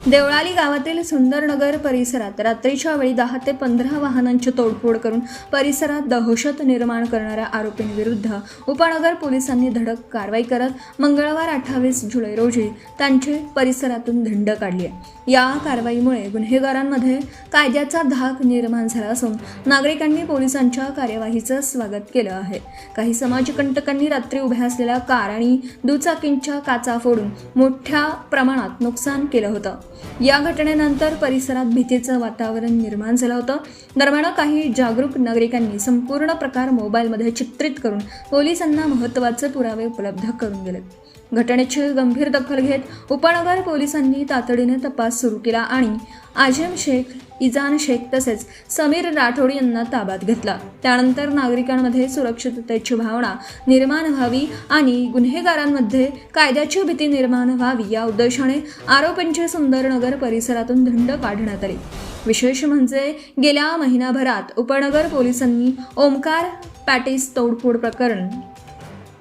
देवळाली गावातील सुंदरनगर परिसरात रात्रीच्या वेळी 10 ते 15 वाहनांची तोडफोड करून परिसरात दहशत निर्माण करणाऱ्या आरोपींविरुद्ध उपनगर पोलिसांनी धडक कारवाई करत मंगळवार 28 जुलै रोजी त्यांची परिसरातून धिंड काढली आहे। या कारवाईमुळे गुन्हेगारांमध्ये कायद्याचा धाक निर्माण झाला असून नागरिकांनी पोलिसांच्या कार्यवाहीचं स्वागत केलं आहे। काही समाजकंटकांनी रात्री उभ्या असलेल्या कार आणि दुचाकींच्या काचा फोडून मोठ्या प्रमाणात नुकसान केलं होतं। या घटनेनंतर परिसरात भीतीचं वातावरण निर्माण झालं होतं। दरम्यान काही जागरूक नागरिकांनी संपूर्ण प्रकार मोबाईलमध्ये चित्रित करून पोलिसांना महत्त्वाचे पुरावे उपलब्ध करून दिले। घटनेची गंभीर दखल घेत उपनगर पोलिसांनी तातडीने तपास सुरू केला आणि आजम शेख, इजान शेख तसेच समीर राठोड यांना ताब्यात घेतला। त्यानंतर नागरिकांमध्ये सुरक्षिततेची भावना निर्माण व्हावी आणि गुन्हेगारांमध्ये कायद्याची भीती निर्माण व्हावी या उद्देशाने आरोपींची सुंदरनगर परिसरातून धिंड काढण्यात आली। विशेष म्हणजे गेल्या महिनाभरात उपनगर पोलिसांनी ओमकार पॅटीस तोडफोड प्रकरण,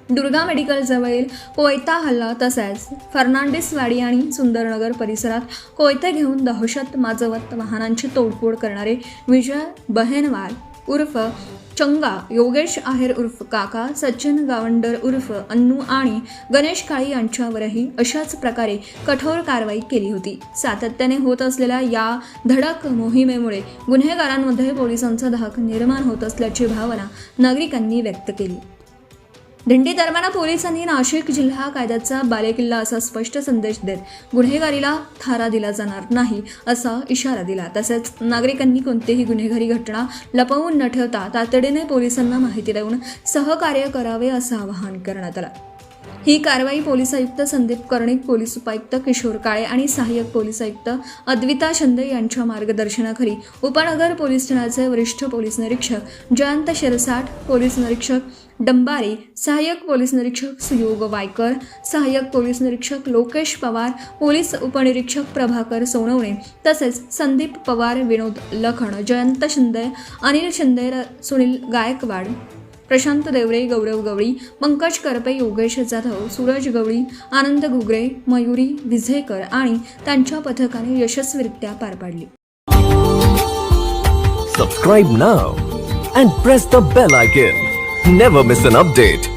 दुर्गा मेडिकल जवळील कोयता हल्ला तसेच फर्नांडिसवाडी आणि सुंदरनगर परिसरात कोयते घेऊन दहशत माजवत वाहनांची तोडफोड करणारे विजय बहेनवाल उर्फ चंगा, योगेश आहेर उर्फ काका, सचिन गावंडर उर्फ अन्नू आणि गणेश काळी यांच्यावरही अशाच प्रकारे कठोर कारवाई केली होती। सातत्याने होत असलेल्या या धडक मोहिमेमुळे गुन्हेगारांमध्ये पोलिसांचा धाक निर्माण होत असल्याची भावना नागरिकांनी व्यक्त केली। दिंडी दरम्यान पोलिसांनी नाशिक जिल्हा कायद्याचा बालेकिल्ला असा स्पष्ट संदेश देत गुन्हेगारीला थारा दिला जाणार नाही असा इशारा दिला। तसेच नागरिकांनी कोणतीही गुन्हेगारी घटना लपवून न ठेवता तातडीने पोलिसांना माहिती देऊन सहकार्य करावे असं आवाहन करण्यात आलं। ही कारवाई पोलीस आयुक्त संदीप कर्णिक, पोलीस उपायुक्त किशोर काळे आणि सहाय्यक पोलीस आयुक्त अद्विता शिंदे यांच्या मार्गदर्शनाखाली उपनगर पोलीस ठाण्याचे वरिष्ठ पोलीस निरीक्षक जयंत शिरसाट, पोलीस निरीक्षक डंबारी, सहाय्यक पोलीस निरीक्षक सुयोग वायकर, सहाय्यक पोलीस निरीक्षक लोकेश पवार, पोलीस उपनिरीक्षक प्रभाकर सोनवणे तसेच संदीप पवार, विनोद लखण, जयंत शिंदे, अनिल शिंदे, सुनील गायकवाड, प्रशांत देवरे, गौरव गवळी, पंकज करपे, योगेश जाधव, सूरज गवळी, आनंद घुगरे, मयुरी विझेकर आणि त्यांच्या पथकाने यशस्वीरित्या पार पाडली। Subscribe now and press the bell icon. Never miss an update.